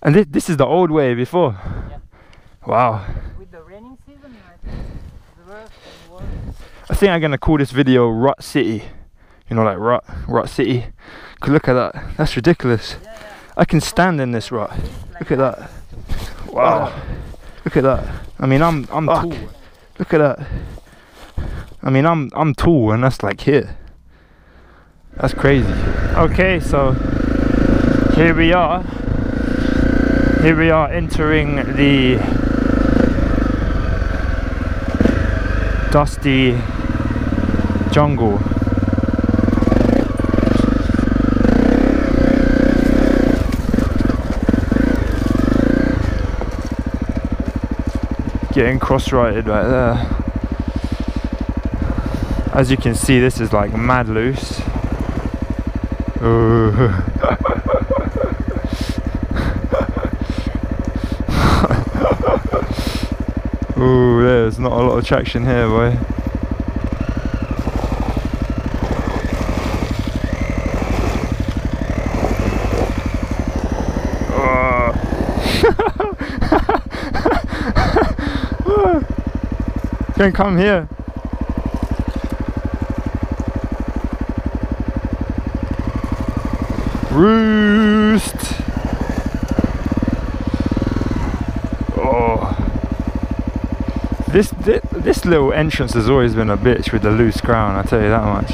And this is the old way before? Yeah. Wow. With the raining season, I think it's worse and worse. I think I'm gonna call this video Rut City. You know, like Rut City. Cause look at that. That's ridiculous. Yeah, yeah. I can stand in this rut. Look at that. Wow. Look at that. I mean, I'm tall. Look at that. I mean, I'm tall, and that's like here. That's crazy. Okay, so here we are. Here we are entering the dusty jungle. Getting cross-righted right there. As you can see, this is like mad loose. Ooh, there's not a lot of traction here, boy. Don't come here. Roost. Oh, this little entrance has always been a bitch with the loose ground, I tell you that much.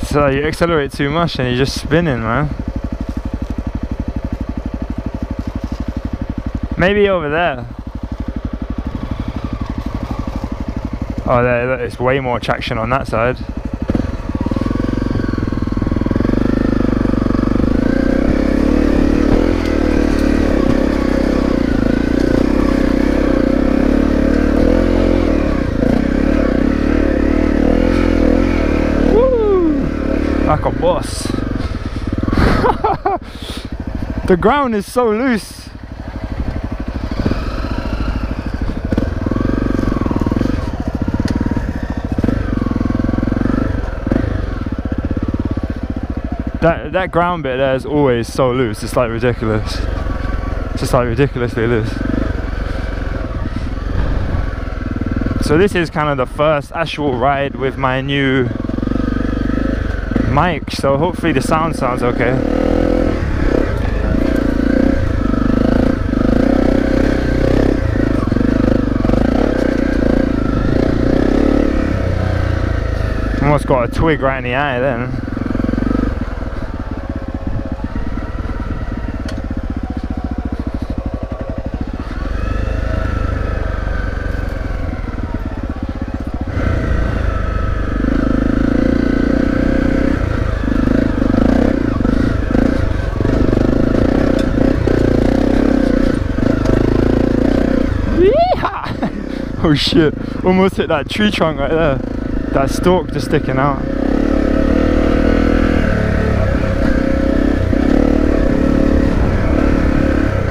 So you accelerate too much and you're just spinning, man. Maybe over there. Oh, there's way more traction on that side. Woo! Like a boss. The ground is so loose. That ground bit there is always so loose, it's like ridiculous. It's just like ridiculously loose. So this is kind of the first actual ride with my new mic, so hopefully the sound sounds okay. Almost got a twig right in the eye then. Oh shit, almost hit that tree trunk right there. That stalk just sticking out.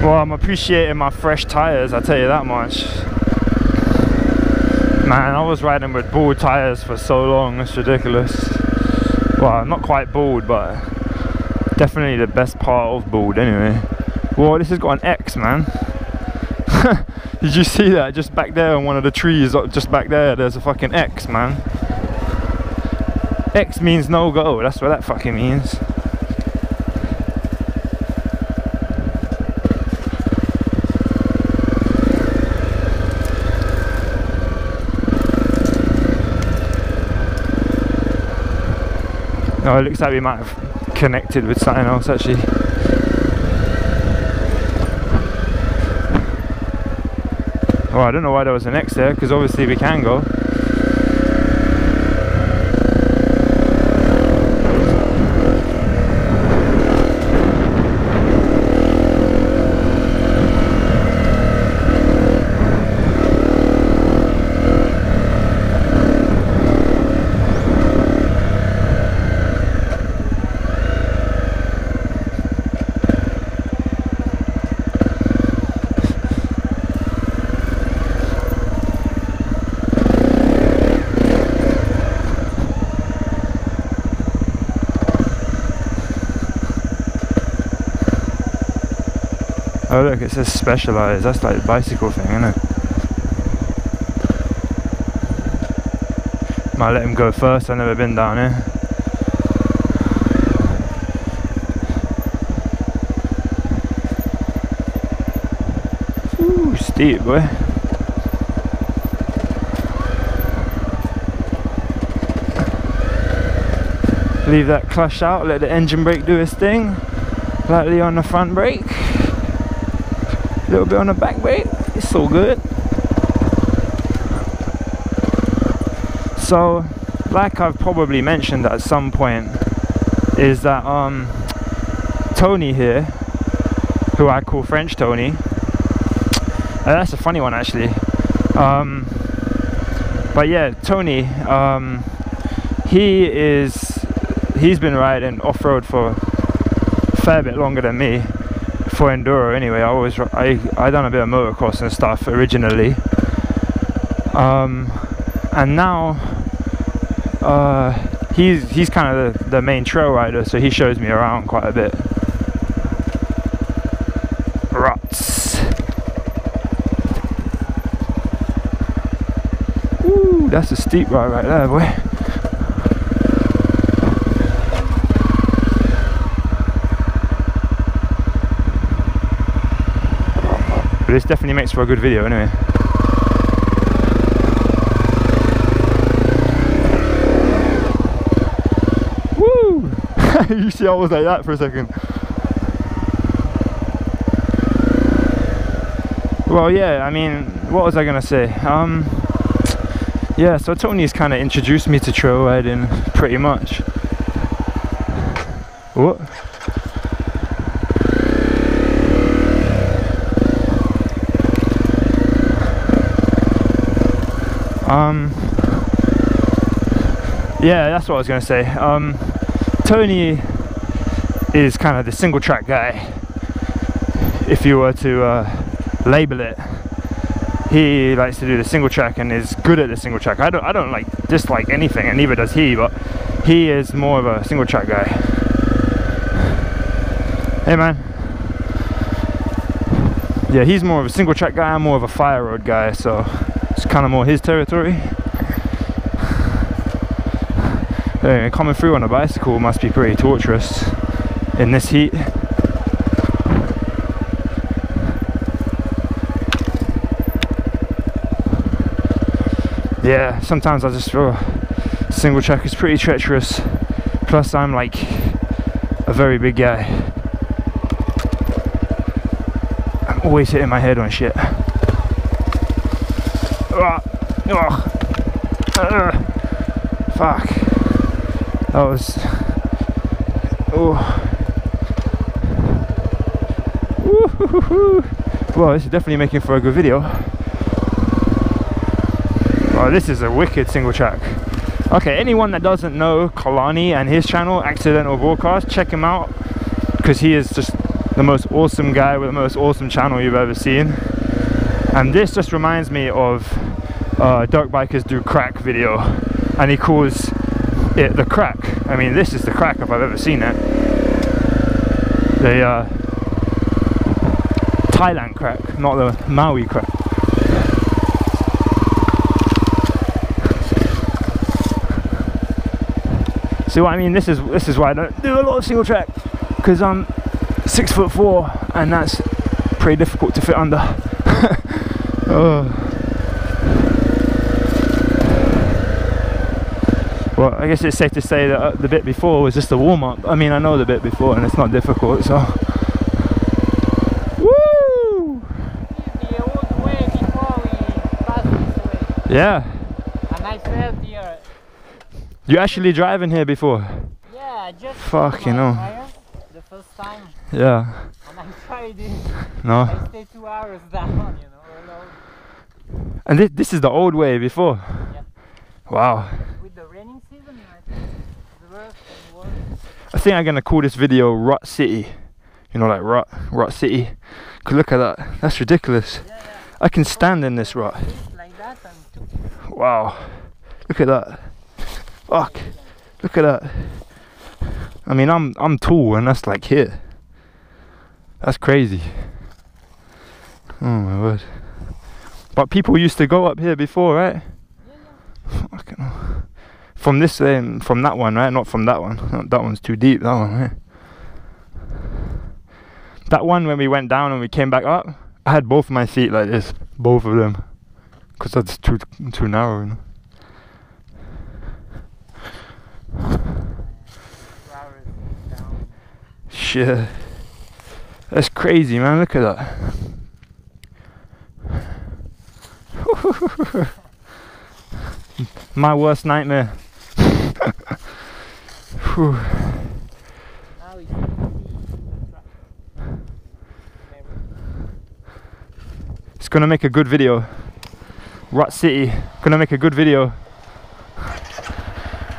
Well, I'm appreciating my fresh tyres, I tell you that much. Man, I was riding with bald tyres for so long, it's ridiculous. Well, not quite bald, but definitely the best part of bald anyway. Whoa, this has got an X, man. Did you see that? Just back there on one of the trees, just back there, there's a fucking X, man. X means no go, that's what that fucking means. Oh, it looks like we might have connected with something else actually. Oh, I don't know why there was an X there, because obviously we can go. Oh look, it says Specialized. That's like the bicycle thing, isn't it? Might let him go first. I've never been down here. Ooh, steep, boy. Leave that clutch out, let the engine brake do its thing. Lightly on the front brake. A little bit on the back brake. It's all good. So, like I've probably mentioned at some point, is that Tony here, who I call French Tony, that's a funny one actually. But yeah, Tony, he's been riding off-road for a fair bit longer than me, for enduro anyway. I done a bit of motocross and stuff originally, and now he's kind of the main trail rider, so he shows me around quite a bit. RUTS. Ooh, that's a steep ride right there, boy. But this definitely makes for a good video anyway. Woo! You see I was like that for a second. Well yeah, I mean, what was I gonna say? Yeah, so Tony's kind of introduced me to trail riding pretty much. What? Yeah, that's what I was gonna say. Tony is kind of the single track guy, if you were to label it. He likes to do the single track and is good at the single track. I don't like dislike anything, and neither does he, but he is more of a single track guy. Hey man. Yeah, he's more of a single track guy, I'm more of a fire road guy, so it's kind of more his territory. Anyway, coming through on a bicycle must be pretty torturous in this heat. Yeah, sometimes I just feel single track is pretty treacherous. Plus I'm like a very big guy. I'm always hitting my head on shit. Fuck. That was... Oh. Well, this is definitely making for a good video. Oh, this is a wicked single track. Okay, anyone that doesn't know Kalani and his channel, Accidental Broadcast, check him out, because he is just the most awesome guy with the most awesome channel you've ever seen. And this just reminds me of Dirt Bikers Do Crack video, and he calls it the crack. I mean, this is the crack if I've ever seen it. The Thailand crack, not the Maui crack. See what I mean? This is why I don't do a lot of single track, because I'm 6'4" and that's pretty difficult to fit under. Oh. Well, I guess it's safe to say that the bit before was just a warm-up. I mean, I know the bit before and it's not difficult, so... Woo! The old way before we passed this way. Yeah. And I felt the... You actually driving here before? Yeah, I just... Fuck, you know. The first time. Yeah. And I tried it. No. I stayed 2 hours down, you know, alone. And this is the old way before? Yeah. Wow. With the raining season, I think it's worse and worse. I think I'm gonna call this video Rut City. You know, like Rut City. Cause look at that. That's ridiculous. Yeah, yeah. I can stand in this rut. Like that and Wow. Look at that. Fuck. Look at that. I mean, I'm tall and that's like here. That's crazy. Oh my word. But people used to go up here before, right? Yeah. Fucking hell. From this from that one, right? Not from that one. That one's too deep, that one, right? That one when we went down and we came back up, I had both my feet like this. Both of them. Because that's too narrow, you know? Shit. That's crazy, man. Look at that. My worst nightmare. It's gonna make a good video. RUTS City, gonna make a good video.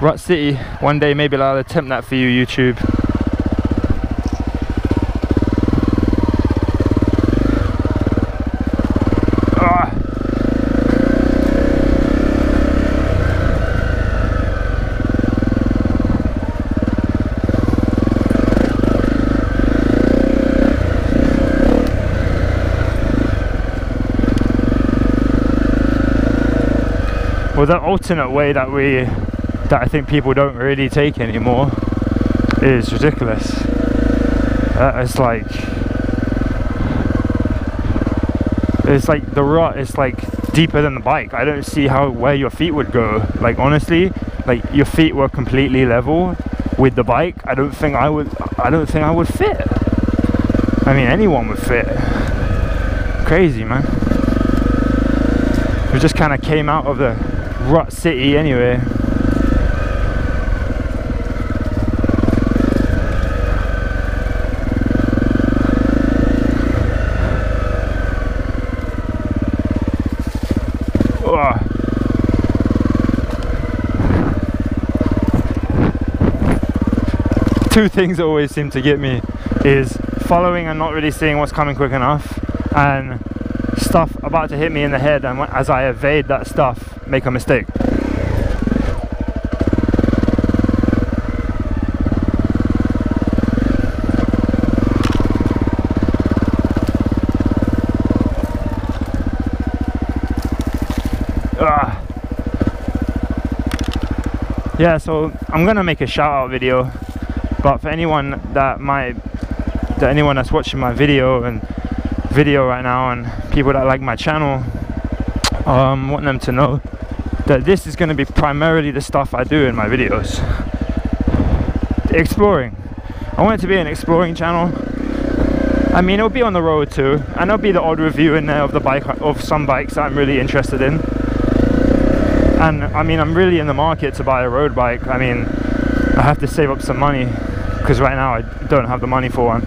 RUTS City, one day maybe I'll attempt that for you, YouTube. Well, that alternate way that I think people don't really take anymore is ridiculous. It's like the rut is like deeper than the bike. I don't see where your feet would go. Like honestly, like your feet were completely level with the bike. I don't think I would fit. I mean, anyone would fit. Crazy, man. We just kind of came out of the RUTS City anyway. Two things always seem to get me is following and not really seeing what's coming quick enough, and stuff about to hit me in the head, and as I evade that stuff, make a mistake. Yeah, so I'm gonna make a shout out video, but for anyone anyone that's watching my video right now, and people that like my channel, want them to know that this is going to be primarily the stuff I do in my videos. Exploring. I want it to be an exploring channel. I mean, it'll be on the road too, and there'll be the odd review in there of some bikes that I'm really interested in. And I mean, I'm really in the market to buy a road bike. I mean, I have to save up some money because right now I don't have the money for one.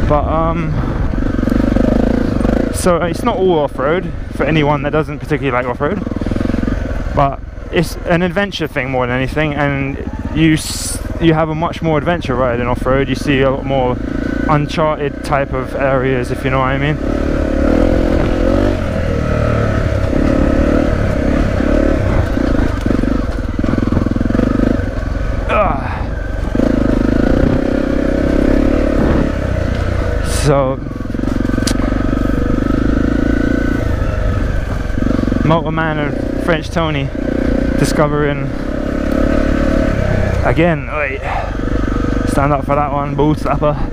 But so it's not all off-road for anyone that doesn't particularly like off-road, but it's an adventure thing more than anything, and you have a much more adventure ride in off-road. You see a lot more uncharted type of areas, if you know what I mean. So Motoman and French Tony discovering again. Wait, stand up for that one, bull slapper.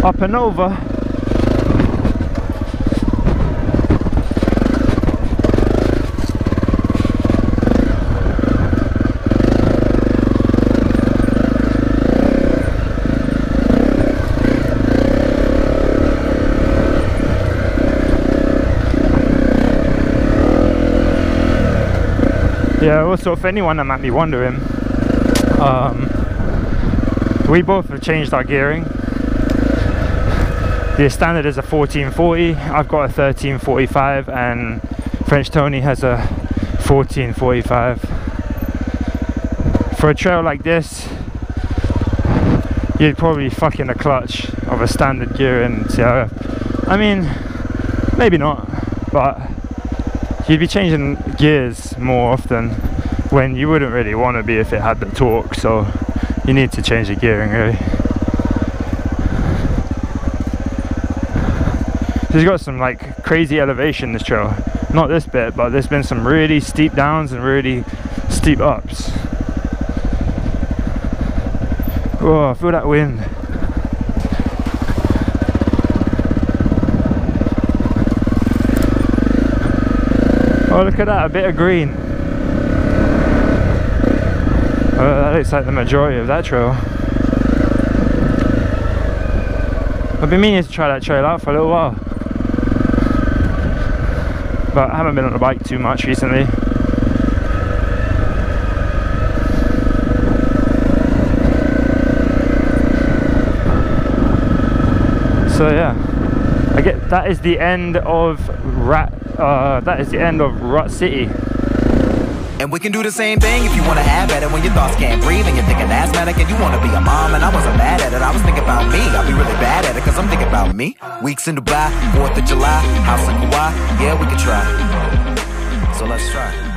Up and over. Yeah, also for anyone that might be wondering, we both have changed our gearing. The standard is a 1440, I've got a 1345, and French Tony has a 1445. For a trail like this, you'd probably fuck in the clutch of a standard gearing CRF. I mean, maybe not, but you'd be changing gears more often when you wouldn't really want to be if it had the torque, so you need to change the gearing really. It's got some like crazy elevation, this trail. Not this bit, but there's been some really steep downs and really steep ups. Oh, I feel that wind. Oh, look at that, a bit of green. That looks like the majority of that trail. I've been meaning to try that trail out for a little while, but I haven't been on the bike too much recently. So yeah, I get that is the end of RUTS City. And we can do the same thing if you want to have at it when your thoughts can't breathe and you're thinking asthmatic and you want to be a mom. And I wasn't mad at it, I was thinking about me. I'll be really bad at it because I'm thinking about me. Weeks in Dubai, 4th of July, house in Kauai, yeah, we can try. So let's try.